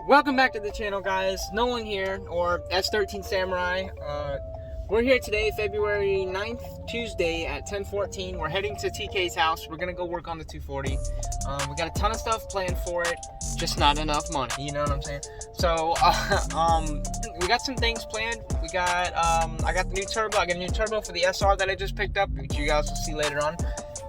Welcome back to the channel, guys. Nolan here, or S13 Samurai. We're here today, February 9th, Tuesday at 10:14. We're heading to TK's house. We're gonna go work on the 240. We got a ton of stuff planned for it, just not enough money. You know what I'm saying? So, we got some things planned. We got, I got the new turbo. I got a new turbo for the SR that I just picked up, which you guys will see later on.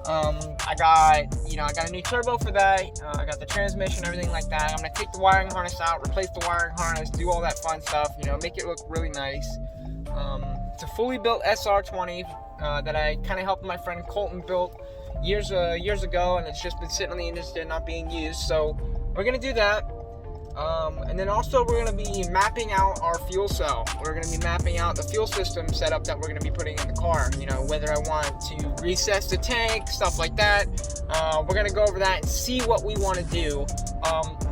I got a new turbo for that. I got the transmission, everything like that. I'm gonna take the wiring harness out, replace the wiring harness, do all that fun stuff. Make it look really nice. It's a fully built SR20 that I kind of helped my friend Colton build years ago, and it's just been sitting on the engine not being used. So we're gonna do that. And then also we're going to be mapping out our fuel cell. We're going to be mapping out the fuel system setup that we're going to be putting in the car. Whether I want to recess the tank, stuff like that. We're going to go over that and see what we want to do.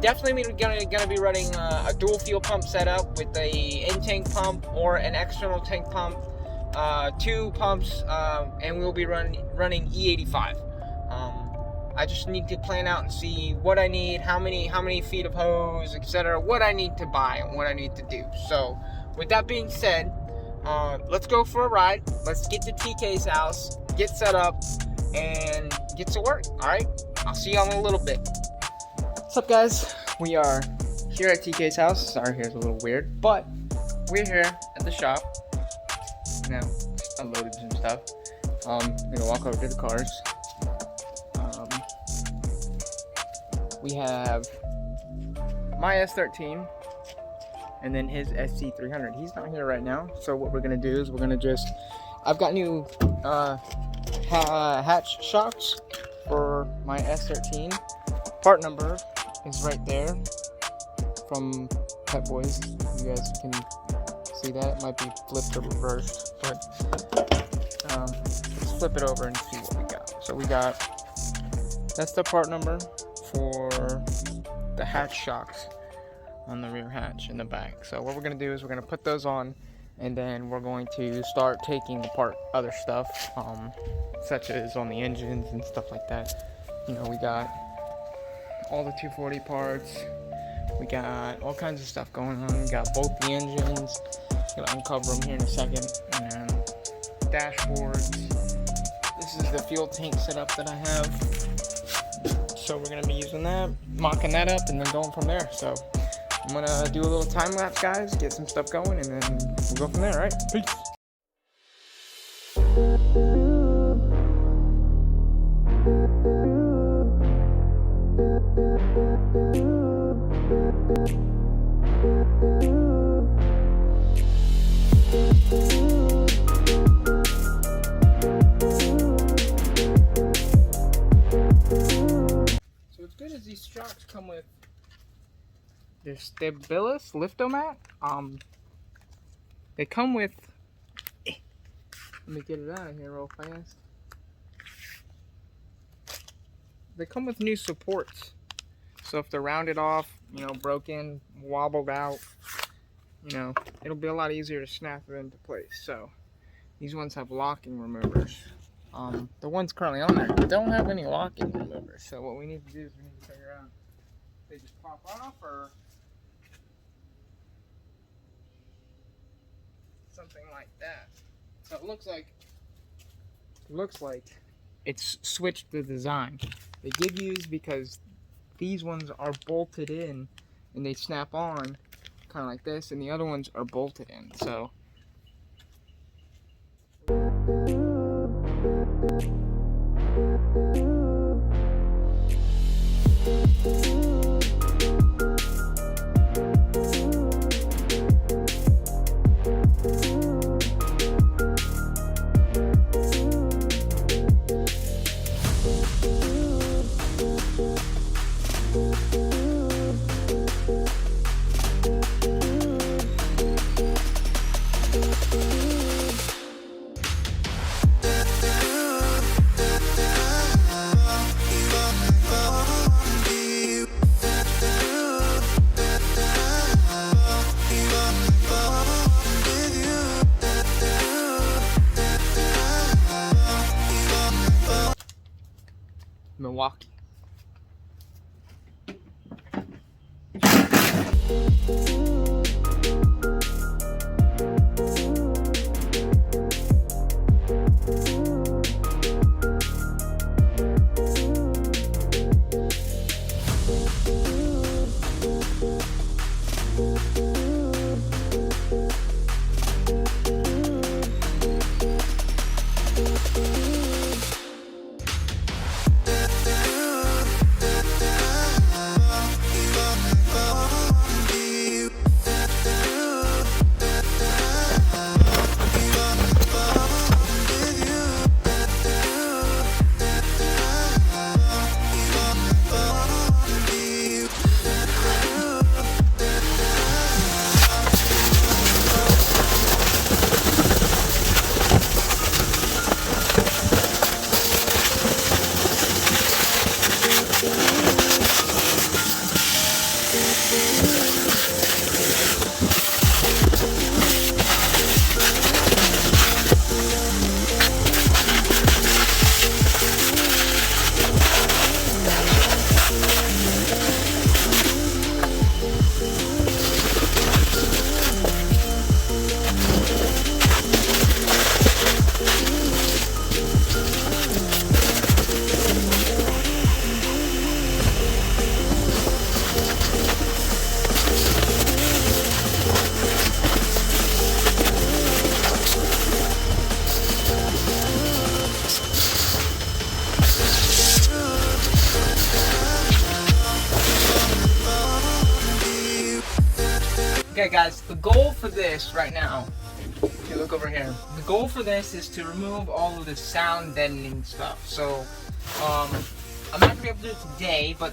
Definitely we're going to be running a dual fuel pump setup with a in-tank pump or an external tank pump. 2 pumps, and we'll be running E85. I just need to plan out and see what I need, how many feet of hose, etc., what I need to buy and what I need to do. So, with that being said, let's go for a ride. Let's get to TK's house, get set up, and get to work. All right, I'll see y'all in a little bit. What's up, guys? We are here at TK's house. Sorry, here's a little weird, but we're here at the shop. Unloaded some stuff. I'm gonna walk over to the cars. We have my S13 and then his SC300. He's not here right now, so what we're gonna do is I've got new hatch shocks for my S13. Part number is right there from Pet Boys. You guys can see that. It might be flipped or reversed, but let's flip it over and see what we got. So that's the part number for the hatch shocks on the rear hatch in the back. So what we're going to do is we're going to put those on, and then we're going to start taking apart other stuff, such as on the engines and stuff like that. We got all the 240 parts. We got all kinds of stuff going on. We got both the engines. I'm going to uncover them here in a second. And then dashboards. This is the fuel tank setup that I have. So we're going to be using that, mocking that up, and then going from there. So I'm going to do a little time lapse, guys, get some stuff going, and then we'll go from there, all right? Peace. These shocks come with their Stabilis Liftomat. They come with, let me get it out of here real fast. They come with new supports. So if they're rounded off, broken, wobbled out, it'll be a lot easier to snap them into place. So these ones have locking removers. The ones currently on there don't have any locking removers. So what we need to do is we need to figure out if they just pop off or something like that. So it looks like it's switched the design. They get used because these ones are bolted in and they snap on kind of like this, and the other ones are bolted in. So Milwaukee. Okay guys, the goal for this right now, if you look over here, the goal for this is to remove all of the sound deadening stuff. So I'm not going to be able to do it today, but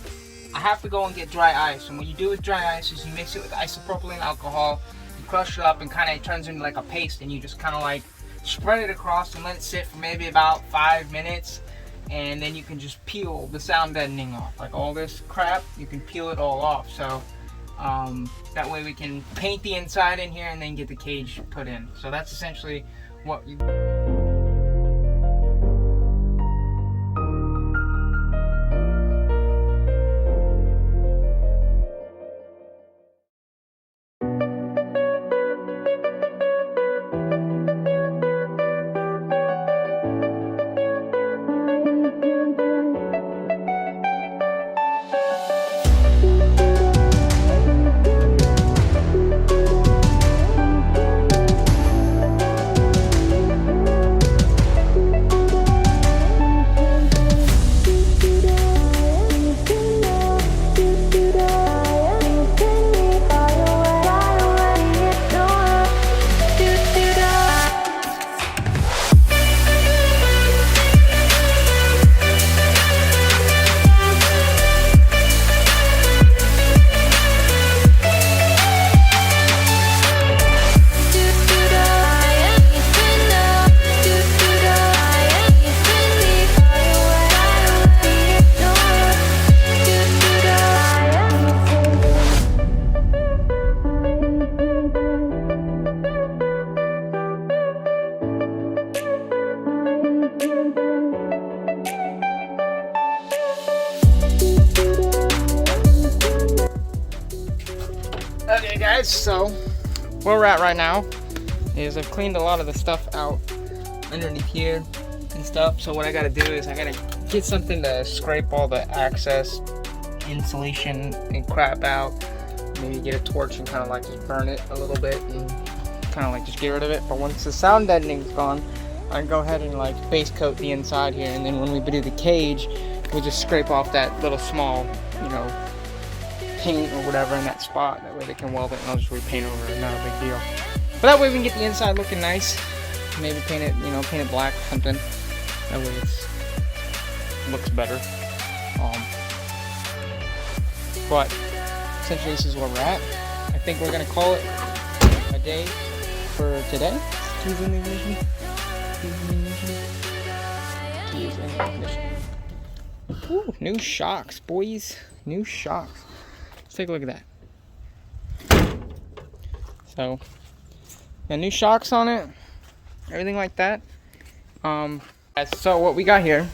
I have to go and get dry ice. And what you do with dry ice is you mix it with isopropylene alcohol, you crush it up and kind of it turns into like a paste, and you just kind of like spread it across and let it sit for maybe about 5 minutes. And then you can just peel the sound deadening off. Like all this crap, you can peel it all off. So that way we can paint the inside in here and then get the cage put in. So that's essentially what you... Okay guys, so where we're at right now is I've cleaned a lot of the stuff out underneath here and stuff. So what I gotta do is I gotta get something to scrape all the excess insulation and crap out. Maybe get a torch and kind of like just burn it a little bit and kind of like just get rid of it. But once the sound deadening's gone, I can go ahead and like base coat the inside here, and then when we do the cage, we'll just scrape off that little small, you know, paint or whatever in that spot. That way they can weld it and I'll just repaint over it, not a big deal. But that way we can get the inside looking nice. Maybe paint it, you know, paint it black or something. That way it looks better. But essentially this is where we're at. I think we're gonna call it a day for today. Keys in the ignition. Keys in the ignition. Ooh, new shocks, boys. New shocks. Let's take a look at that. So, got new shocks on it, everything like that. So what we got here,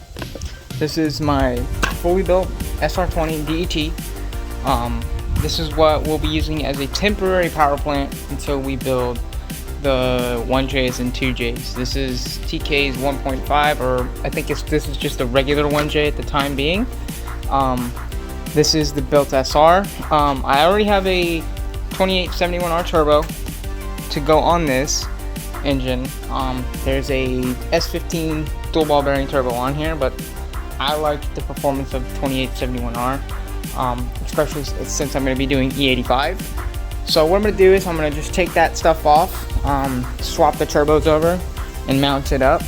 this is my fully built s13 DET. This is what we'll be using as a temporary power plant until we build the 1Js and 2Js. This is TK's 1.5, or I think this is just a regular 1J at the time being. This is the built SR. I already have a 2871R turbo to go on this engine. There's a S13 dual ball bearing turbo on here, but I like the performance of 2871R, especially since I'm going to be doing E85. So what I'm going to do is I'm going to just take that stuff off, swap the turbos over, and mount it up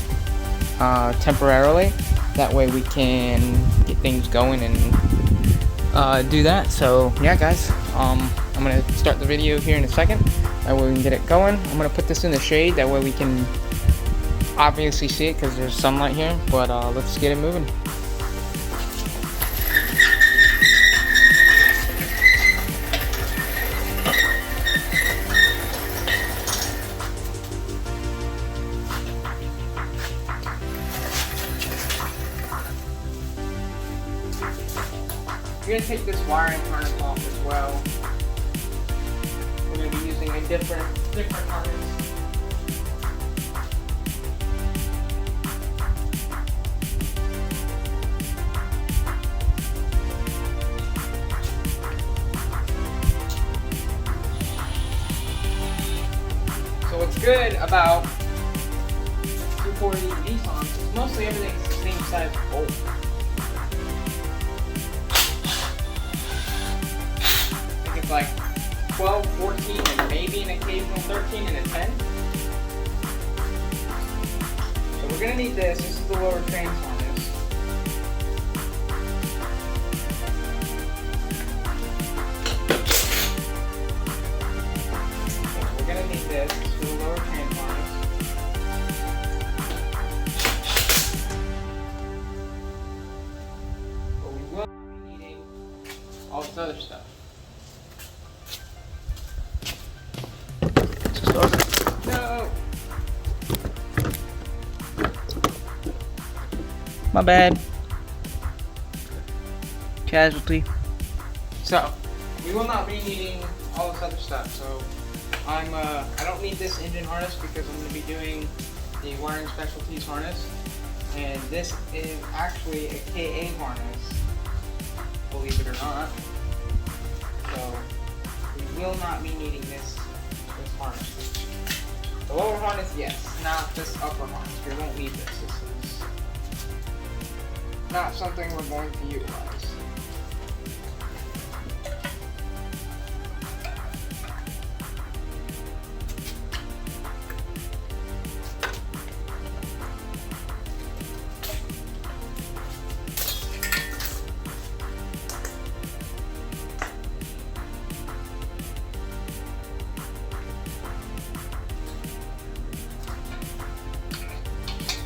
temporarily. That way we can get things going and do that. So yeah, guys, I'm going to start the video here in a second. That way we can get it going. I'm going to put this in the shade. That way we can obviously see it because there's sunlight here. But let's get it moving. We're going to take this wiring harness off as well. We're going to be using a different harness. So what's good about 240 Nissans is mostly everything's the same size bolt. It's like 12, 14, and maybe an occasional 13 and a 10. So we're going to need this. This is the lower trans harness. So we're going to need this. This is the lower trans harness. But we will be needing all this other stuff. No! My bad. Casualty. So, we will not be needing all this other stuff. So, I don't need this engine harness because I'm going to be doing the wiring specialties harness. And this is actually a KA harness, believe it or not. So, we will not be needing this harness. The lower harness, yes, not this upper harness. We won't need this. This is not something we're going to utilize.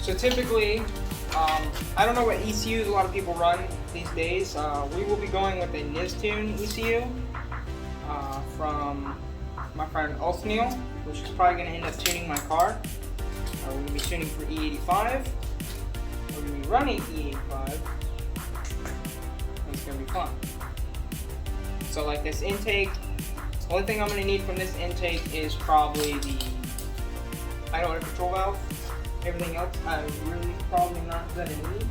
So typically, I don't know what ECUs a lot of people run these days. We will be going with a Nistune ECU from my friend Othniel, which is probably going to end up tuning my car. We're going to be tuning for E85. We're going to be running E85. And it's going to be fun. So like this intake, the only thing I'm going to need from this intake is probably the idle air control valve. Everything else I'm really probably not going to need.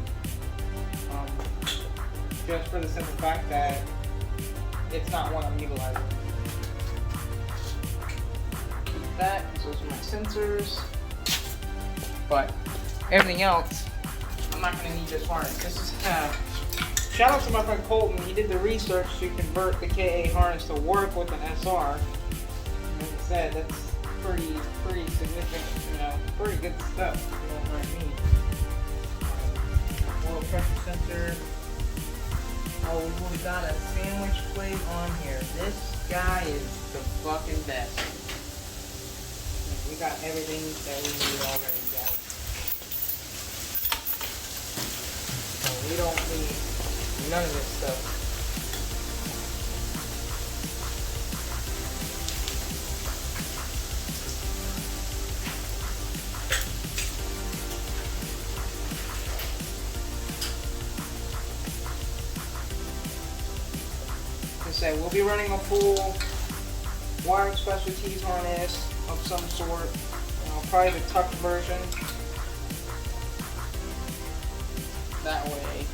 Just for the simple fact that it's not what I'm utilizing. Keep that, those are my sensors. But everything else, I'm not going to need this harness. This is shout out to my friend Colton. He did the research to convert the KA harness to work with an SR. Like I said, that's pretty significant, pretty good stuff, if you don't mind me. Oil pressure sensor. Oh, we've got a sandwich plate on here. This guy is the fucking best. We got everything that we need already, guys. So we don't need none of this stuff. We'll be running a full wiring specialties harness of some sort, probably the tucked version. That way,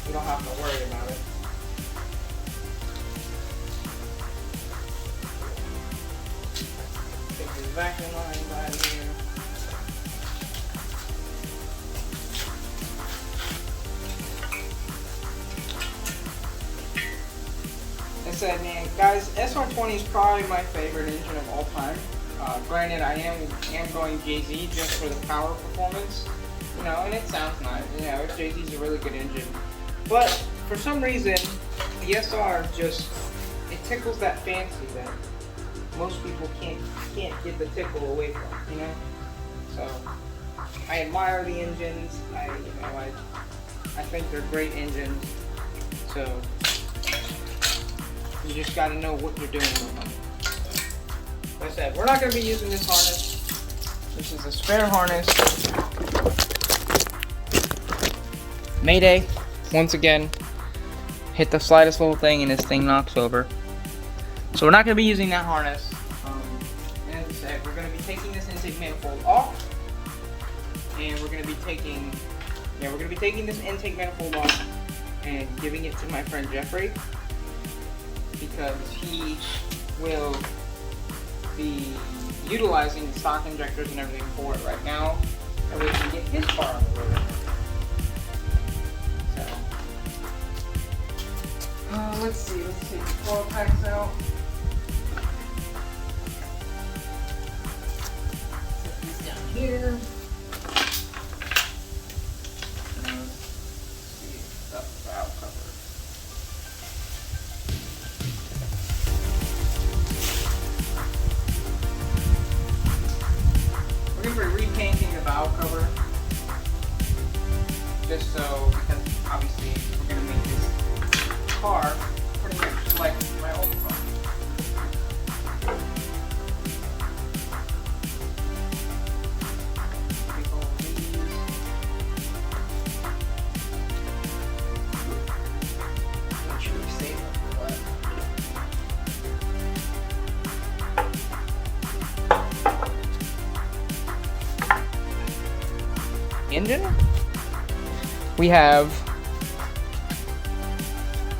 we don't have to worry about it. vacuum lines out of here. I said, man, guys, s13 is probably my favorite engine of all time. Granted, I am going JZ just for the power performance, you know, and it sounds nice. You know, JZ's a really good engine, but for some reason, the SR just, it tickles that fancy that most people can't get the tickle away from, you know. So I admire the engines. I think they're great engines. So you just got to know what you're doing with them. Like I said, we're not going to be using this harness. This is a spare harness. Mayday, once again, hit the slightest little thing and this thing knocks over. So we're not going to be using that harness. And as I said, we're going to be taking this intake manifold off. And we're going to be taking, this intake manifold off and giving it to my friend Jeffrey, because he will be utilizing the stock injectors and everything for it right now, and we can get his car on the road. So, let's take the coil packs out. Set these down here. Let's see, the valve cover. We're going to be repainting the valve cover, just so, because obviously we're going to make this car pretty much like my old car. Take all of these. Make sure we save them for what. Engine, we have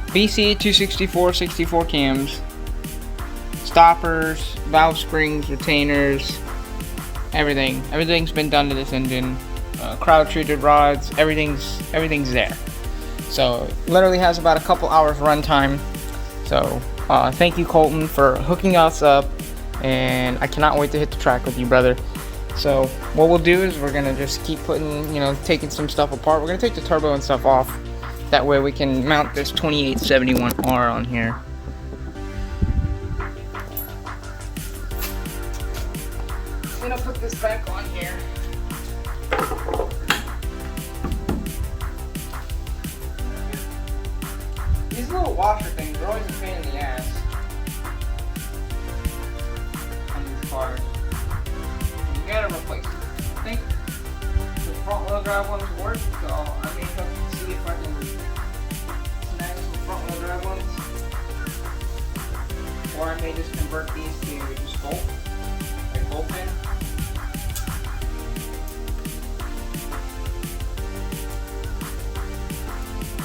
BC 264 64 cams, stoppers, valve springs, retainers, everything's been done to this engine. Crowd treated rods, everything's there. So literally has about a couple hours runtime. So thank you, Colton, for hooking us up, and I cannot wait to hit the track with you, brother. So what we'll do is we're gonna just keep putting, taking some stuff apart. We're gonna take the turbo and stuff off. That way we can mount this 2871R on here. I'm gonna put this back on here. These little washer things are always a pain in the ass on these cars. You gotta replace them. I think the front wheel drive ones work, so I may have to see if I can snag some front wheel drive ones. Or I may just convert these to just bolt, like bolt pin.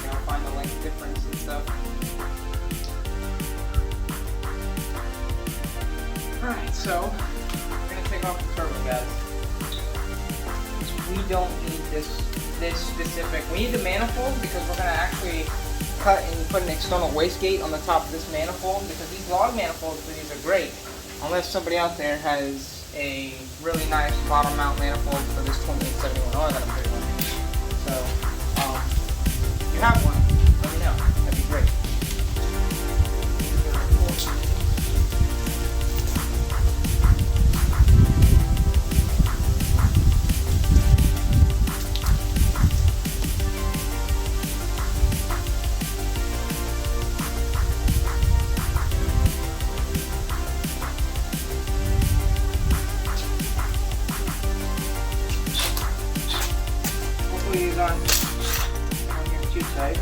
I'll find the length difference and stuff. Alright, so take off the turbo, guys. We don't need this specific. We need the manifold because we're gonna actually cut and put an external wastegate on the top of this manifold, because these log manifolds for these are great, unless somebody out there has a really nice bottom mount manifold for this 2871. Oh, I got a pretty one. So, if you have one, let me know. That'd be great. On here too tight.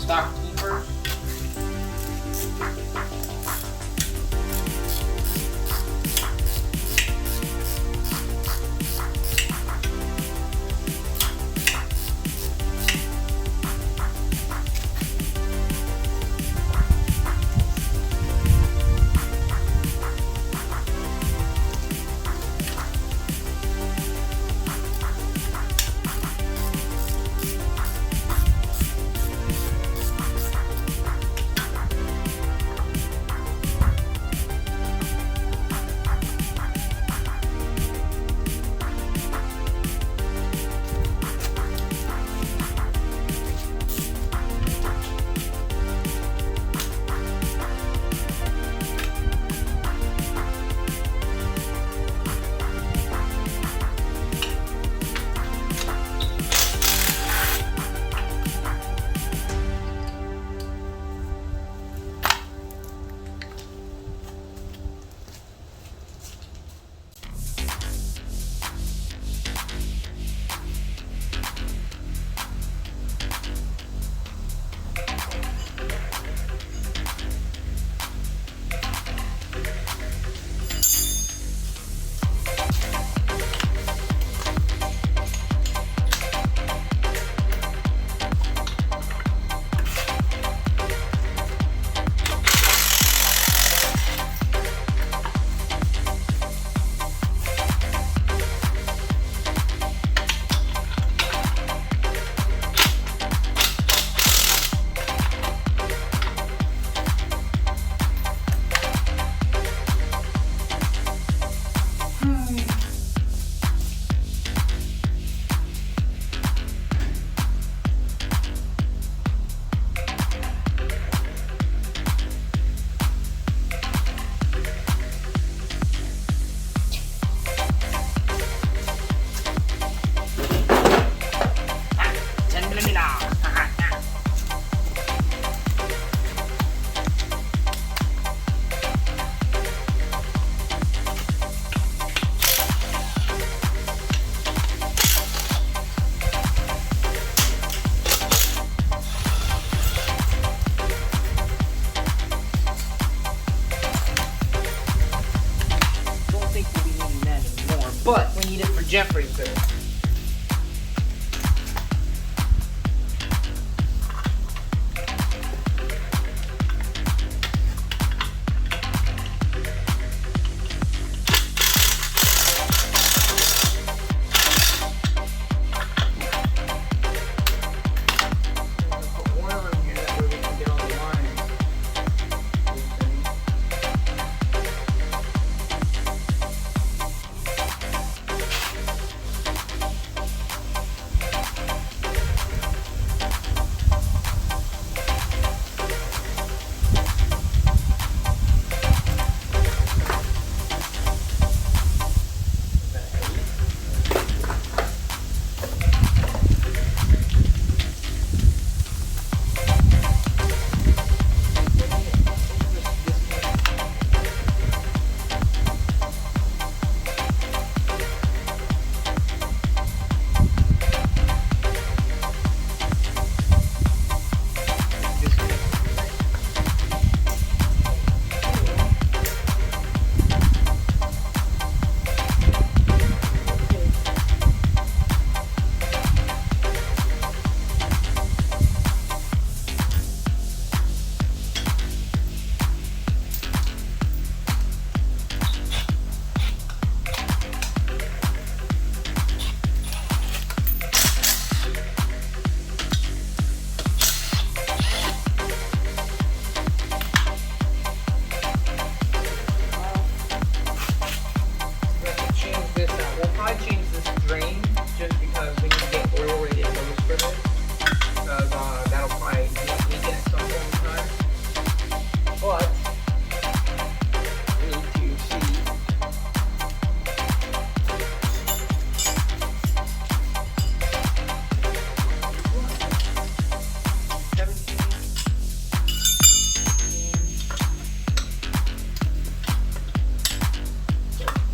stock keepers. But we need it for Jeffrey's build.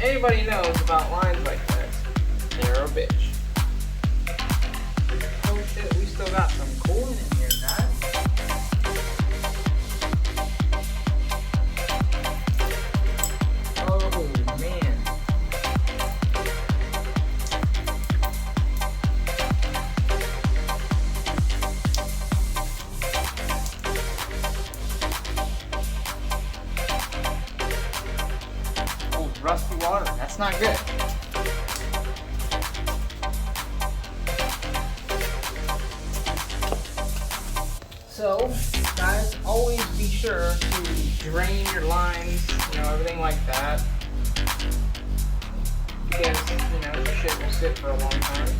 Anybody knows about lines like this, they're a bitch. Oh shit, we still got some coolant in here, guys. water. That's not good. So, guys, always be sure to drain your lines, everything like that. Because, the shit will sit for a long time.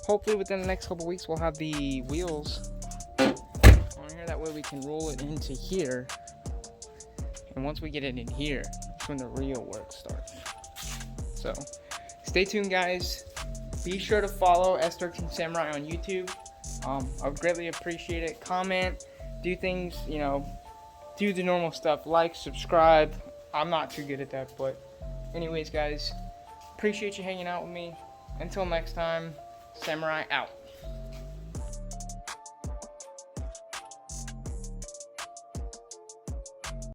Hopefully within the next couple weeks we'll have the wheels on here. That way we can roll it into here. And once we get it in here, that's when the real work starts. So stay tuned, guys. Be sure to follow S13 Samurai on YouTube. I would greatly appreciate it. Comment, do things, do the normal stuff. Like, subscribe. I'm not too good at that, but anyways, guys, appreciate you hanging out with me. Until next time, Samurai out.